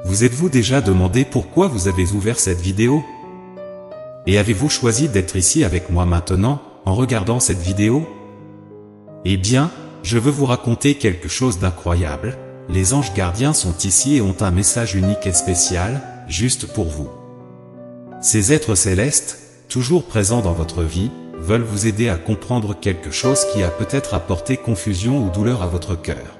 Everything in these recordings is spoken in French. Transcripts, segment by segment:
Vous êtes-vous déjà demandé pourquoi vous avez ouvert cette vidéo? Et avez-vous choisi d'être ici avec moi maintenant, en regardant cette vidéo? Eh bien, je veux vous raconter quelque chose d'incroyable. Les anges gardiens sont ici et ont un message unique et spécial, juste pour vous. Ces êtres célestes, toujours présents dans votre vie, veulent vous aider à comprendre quelque chose qui a peut-être apporté confusion ou douleur à votre cœur.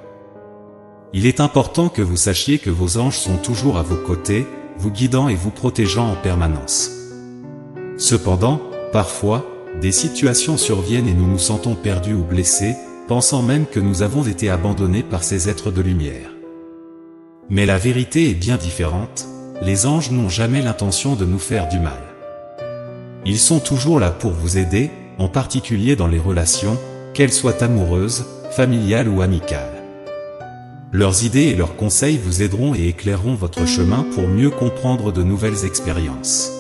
Il est important que vous sachiez que vos anges sont toujours à vos côtés, vous guidant et vous protégeant en permanence. Cependant, parfois, des situations surviennent et nous nous sentons perdus ou blessés, pensant même que nous avons été abandonnés par ces êtres de lumière. Mais la vérité est bien différente, les anges n'ont jamais l'intention de nous faire du mal. Ils sont toujours là pour vous aider, en particulier dans les relations, qu'elles soient amoureuses, familiales ou amicales. Leurs idées et leurs conseils vous aideront et éclaireront votre chemin pour mieux comprendre de nouvelles expériences.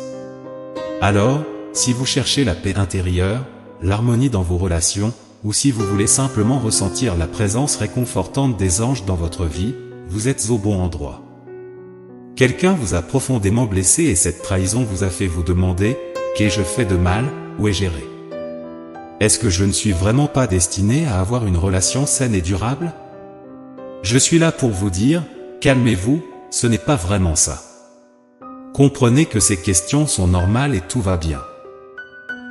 Alors, si vous cherchez la paix intérieure, l'harmonie dans vos relations, ou si vous voulez simplement ressentir la présence réconfortante des anges dans votre vie, vous êtes au bon endroit. Quelqu'un vous a profondément blessé et cette trahison vous a fait vous demander « Qu'ai-je fait de mal, où ai-je erré ? Est-ce que je ne suis vraiment pas destiné à avoir une relation saine et durable ?» Je suis là pour vous dire, calmez-vous, ce n'est pas vraiment ça. Comprenez que ces questions sont normales et tout va bien.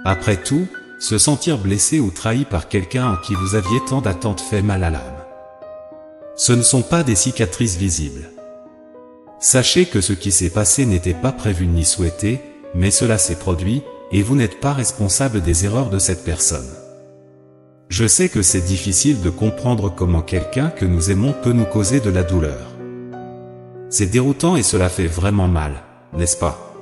Après tout, se sentir blessé ou trahi par quelqu'un en qui vous aviez tant d'attentes fait mal à l'âme. Ce ne sont pas des cicatrices visibles. Sachez que ce qui s'est passé n'était pas prévu ni souhaité, mais cela s'est produit, et vous n'êtes pas responsable des erreurs de cette personne. Je sais que c'est difficile de comprendre comment quelqu'un que nous aimons peut nous causer de la douleur. C'est déroutant et cela fait vraiment mal, n'est-ce pas?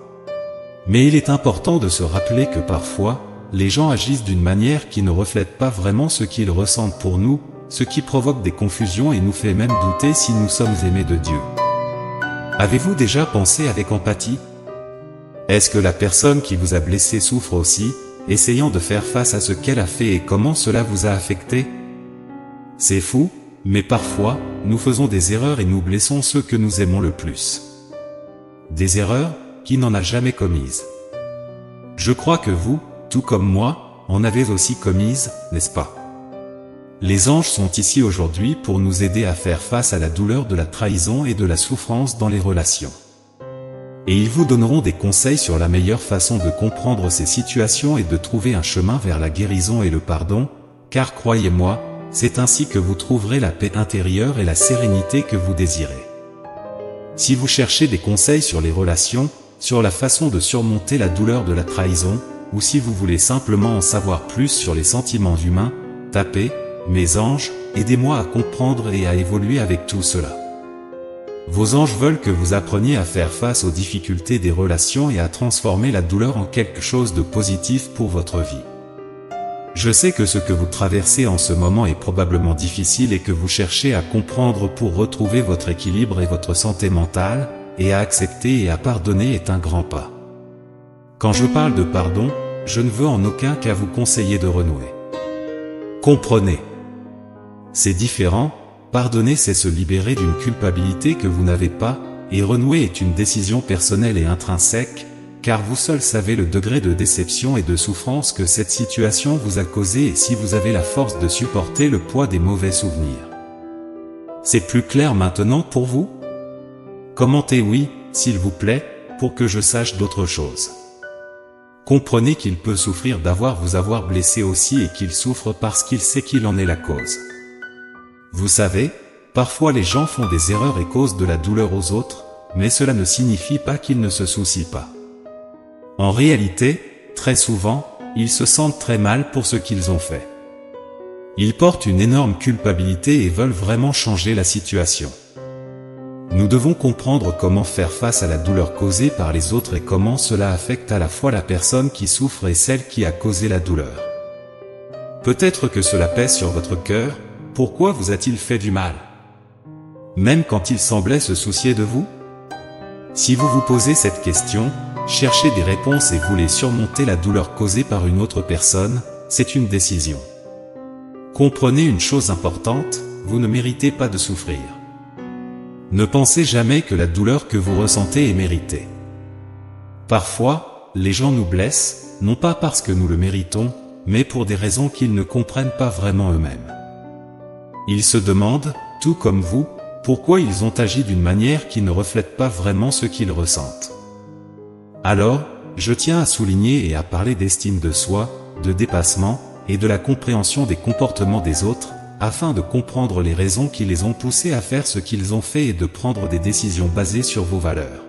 Mais il est important de se rappeler que parfois, les gens agissent d'une manière qui ne reflète pas vraiment ce qu'ils ressentent pour nous, ce qui provoque des confusions et nous fait même douter si nous sommes aimés de Dieu. Avez-vous déjà pensé avec empathie? Est-ce que la personne qui vous a blessé souffre aussi, essayant de faire face à ce qu'elle a fait et comment cela vous a affecté? C'est fou, mais parfois, nous faisons des erreurs et nous blessons ceux que nous aimons le plus. Des erreurs, qui n'en a jamais commises. Je crois que vous, tout comme moi, en avez aussi commises, n'est-ce pas? Les anges sont ici aujourd'hui pour nous aider à faire face à la douleur de la trahison et de la souffrance dans les relations. Et ils vous donneront des conseils sur la meilleure façon de comprendre ces situations et de trouver un chemin vers la guérison et le pardon, car croyez-moi, c'est ainsi que vous trouverez la paix intérieure et la sérénité que vous désirez. Si vous cherchez des conseils sur les relations, sur la façon de surmonter la douleur de la trahison, ou si vous voulez simplement en savoir plus sur les sentiments humains, tapez « Mes anges, aidez-moi à comprendre et à évoluer avec tout cela ». Vos anges veulent que vous appreniez à faire face aux difficultés des relations et à transformer la douleur en quelque chose de positif pour votre vie. Je sais que ce que vous traversez en ce moment est probablement difficile et que vous cherchez à comprendre pour retrouver votre équilibre et votre santé mentale, et à accepter et à pardonner est un grand pas. Quand je parle de pardon, je ne veux en aucun cas vous conseiller de renouer. Comprenez. C'est différent. Pardonner, c'est se libérer d'une culpabilité que vous n'avez pas, et renouer est une décision personnelle et intrinsèque, car vous seul savez le degré de déception et de souffrance que cette situation vous a causé et si vous avez la force de supporter le poids des mauvais souvenirs. C'est plus clair maintenant pour vous? Commentez oui, s'il vous plaît, pour que je sache d'autres choses. Comprenez qu'il peut souffrir d'avoir vous avoir blessé aussi et qu'il souffre parce qu'il sait qu'il en est la cause. Vous savez, parfois les gens font des erreurs et causent de la douleur aux autres, mais cela ne signifie pas qu'ils ne se soucient pas. En réalité, très souvent, ils se sentent très mal pour ce qu'ils ont fait. Ils portent une énorme culpabilité et veulent vraiment changer la situation. Nous devons comprendre comment faire face à la douleur causée par les autres et comment cela affecte à la fois la personne qui souffre et celle qui a causé la douleur. Peut-être que cela pèse sur votre cœur. Pourquoi vous a-t-il fait du mal? Même quand il semblait se soucier de vous? Si vous vous posez cette question, cherchez des réponses et voulez surmonter la douleur causée par une autre personne, c'est une décision. Comprenez une chose importante, vous ne méritez pas de souffrir. Ne pensez jamais que la douleur que vous ressentez est méritée. Parfois, les gens nous blessent, non pas parce que nous le méritons, mais pour des raisons qu'ils ne comprennent pas vraiment eux-mêmes. Ils se demandent, tout comme vous, pourquoi ils ont agi d'une manière qui ne reflète pas vraiment ce qu'ils ressentent. Alors, je tiens à souligner et à parler d'estime de soi, de dépassement, et de la compréhension des comportements des autres, afin de comprendre les raisons qui les ont poussés à faire ce qu'ils ont fait et de prendre des décisions basées sur vos valeurs.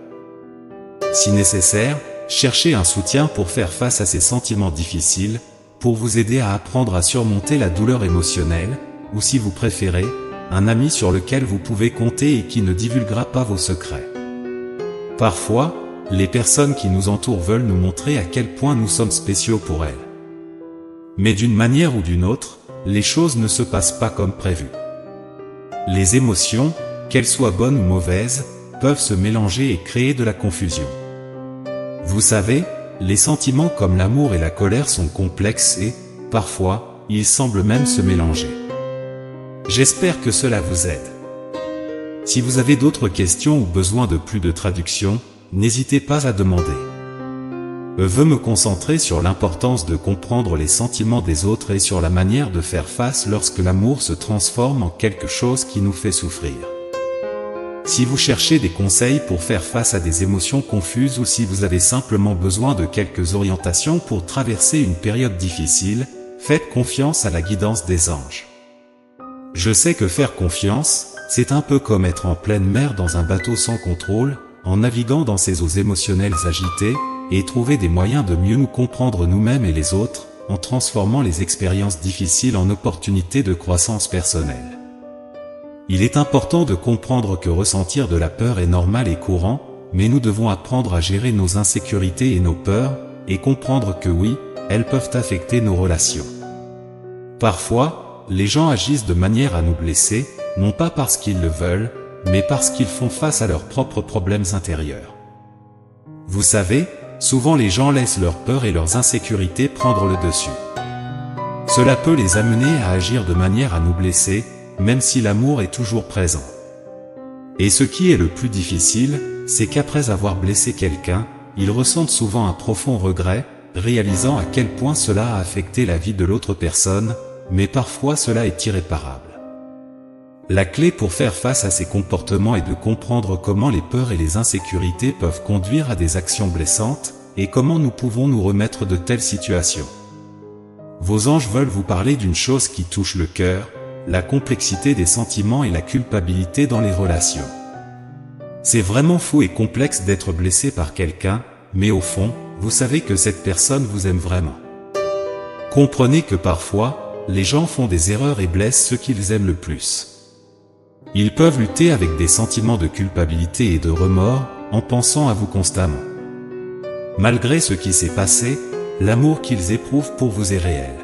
Si nécessaire, cherchez un soutien pour faire face à ces sentiments difficiles, pour vous aider à apprendre à surmonter la douleur émotionnelle, ou si vous préférez, un ami sur lequel vous pouvez compter et qui ne divulguera pas vos secrets. Parfois, les personnes qui nous entourent veulent nous montrer à quel point nous sommes spéciaux pour elles. Mais d'une manière ou d'une autre, les choses ne se passent pas comme prévu. Les émotions, qu'elles soient bonnes ou mauvaises, peuvent se mélanger et créer de la confusion. Vous savez, les sentiments comme l'amour et la colère sont complexes et, parfois, ils semblent même se mélanger. J'espère que cela vous aide. Si vous avez d'autres questions ou besoin de plus de traduction, n'hésitez pas à demander. Je veux me concentrer sur l'importance de comprendre les sentiments des autres et sur la manière de faire face lorsque l'amour se transforme en quelque chose qui nous fait souffrir. Si vous cherchez des conseils pour faire face à des émotions confuses ou si vous avez simplement besoin de quelques orientations pour traverser une période difficile, faites confiance à la guidance des anges. Je sais que faire confiance, c'est un peu comme être en pleine mer dans un bateau sans contrôle, en naviguant dans ces eaux émotionnelles agitées, et trouver des moyens de mieux nous comprendre nous-mêmes et les autres, en transformant les expériences difficiles en opportunités de croissance personnelle. Il est important de comprendre que ressentir de la peur est normal et courant, mais nous devons apprendre à gérer nos insécurités et nos peurs, et comprendre que oui, elles peuvent affecter nos relations. Parfois, les gens agissent de manière à nous blesser, non pas parce qu'ils le veulent, mais parce qu'ils font face à leurs propres problèmes intérieurs. Vous savez, souvent les gens laissent leurs peurs et leurs insécurités prendre le dessus. Cela peut les amener à agir de manière à nous blesser, même si l'amour est toujours présent. Et ce qui est le plus difficile, c'est qu'après avoir blessé quelqu'un, ils ressentent souvent un profond regret, réalisant à quel point cela a affecté la vie de l'autre personne, mais parfois cela est irréparable. La clé pour faire face à ces comportements est de comprendre comment les peurs et les insécurités peuvent conduire à des actions blessantes, et comment nous pouvons nous remettre de telles situations. Vos anges veulent vous parler d'une chose qui touche le cœur, la complexité des sentiments et la culpabilité dans les relations. C'est vraiment fou et complexe d'être blessé par quelqu'un, mais au fond, vous savez que cette personne vous aime vraiment. Comprenez que parfois, les gens font des erreurs et blessent ceux qu'ils aiment le plus. Ils peuvent lutter avec des sentiments de culpabilité et de remords, en pensant à vous constamment. Malgré ce qui s'est passé, l'amour qu'ils éprouvent pour vous est réel.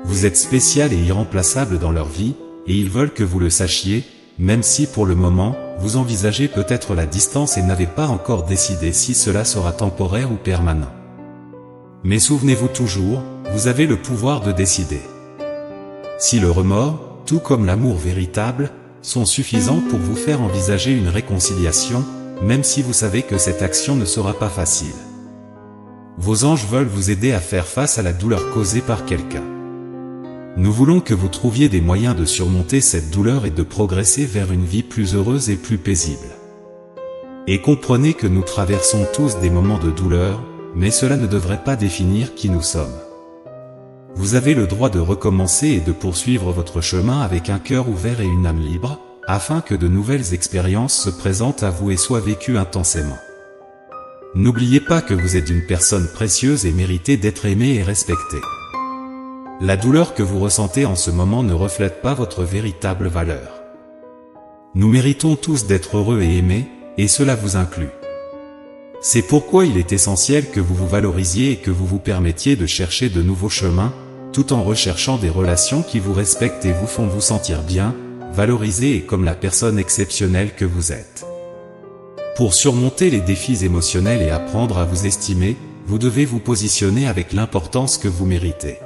Vous êtes spécial et irremplaçable dans leur vie, et ils veulent que vous le sachiez, même si pour le moment, vous envisagez peut-être la distance et n'avez pas encore décidé si cela sera temporaire ou permanent. Mais souvenez-vous toujours, vous avez le pouvoir de décider. Si le remords, tout comme l'amour véritable, sont suffisants pour vous faire envisager une réconciliation, même si vous savez que cette action ne sera pas facile. Vos anges veulent vous aider à faire face à la douleur causée par quelqu'un. Nous voulons que vous trouviez des moyens de surmonter cette douleur et de progresser vers une vie plus heureuse et plus paisible. Et comprenez que nous traversons tous des moments de douleur, mais cela ne devrait pas définir qui nous sommes. Vous avez le droit de recommencer et de poursuivre votre chemin avec un cœur ouvert et une âme libre, afin que de nouvelles expériences se présentent à vous et soient vécues intensément. N'oubliez pas que vous êtes une personne précieuse et méritez d'être aimée et respectée. La douleur que vous ressentez en ce moment ne reflète pas votre véritable valeur. Nous méritons tous d'être heureux et aimés, et cela vous inclut. C'est pourquoi il est essentiel que vous vous valorisiez et que vous vous permettiez de chercher de nouveaux chemins, tout en recherchant des relations qui vous respectent et vous font vous sentir bien, valorisé et comme la personne exceptionnelle que vous êtes. Pour surmonter les défis émotionnels et apprendre à vous estimer, vous devez vous positionner avec l'importance que vous méritez.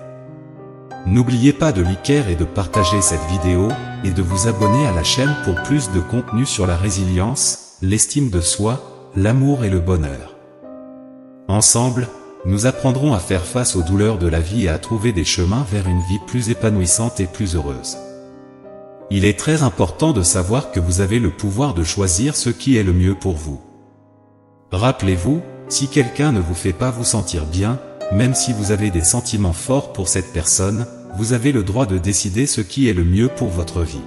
N'oubliez pas de liker et de partager cette vidéo, et de vous abonner à la chaîne pour plus de contenu sur la résilience, l'estime de soi, l'amour et le bonheur. Ensemble, nous apprendrons à faire face aux douleurs de la vie et à trouver des chemins vers une vie plus épanouissante et plus heureuse. Il est très important de savoir que vous avez le pouvoir de choisir ce qui est le mieux pour vous. Rappelez-vous, si quelqu'un ne vous fait pas vous sentir bien, même si vous avez des sentiments forts pour cette personne, vous avez le droit de décider ce qui est le mieux pour votre vie.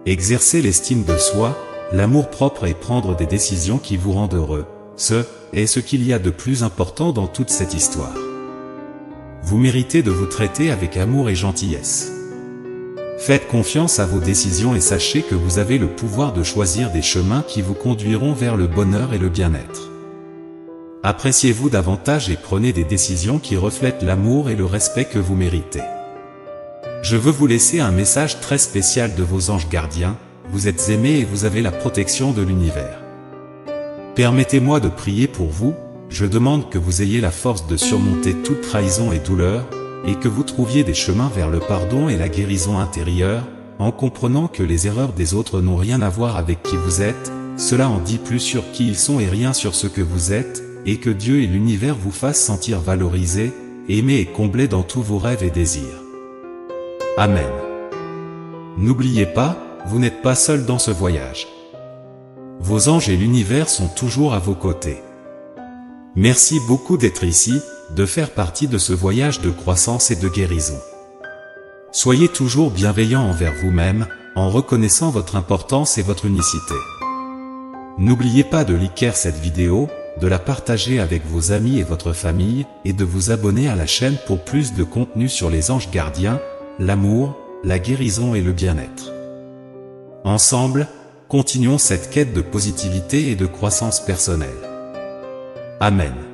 Exercer l'estime de soi, l'amour-propre et prendre des décisions qui vous rendent heureux, ce est ce qu'il y a de plus important dans toute cette histoire. Vous méritez de vous traiter avec amour et gentillesse. Faites confiance à vos décisions et sachez que vous avez le pouvoir de choisir des chemins qui vous conduiront vers le bonheur et le bien-être. Appréciez-vous davantage et prenez des décisions qui reflètent l'amour et le respect que vous méritez. Je veux vous laisser un message très spécial de vos anges gardiens, vous êtes aimés et vous avez la protection de l'univers. Permettez-moi de prier pour vous, je demande que vous ayez la force de surmonter toute trahison et douleur, et que vous trouviez des chemins vers le pardon et la guérison intérieure, en comprenant que les erreurs des autres n'ont rien à voir avec qui vous êtes, cela en dit plus sur qui ils sont et rien sur ce que vous êtes, et que Dieu et l'univers vous fassent sentir valorisés, aimés et comblés dans tous vos rêves et désirs. Amen. N'oubliez pas, vous n'êtes pas seul dans ce voyage. Vos anges et l'univers sont toujours à vos côtés. Merci beaucoup d'être ici, de faire partie de ce voyage de croissance et de guérison. Soyez toujours bienveillant envers vous-même, en reconnaissant votre importance et votre unicité. N'oubliez pas de liker cette vidéo, de la partager avec vos amis et votre famille, et de vous abonner à la chaîne pour plus de contenu sur les anges gardiens, l'amour, la guérison et le bien-être. Ensemble, continuons cette quête de positivité et de croissance personnelle. Amen.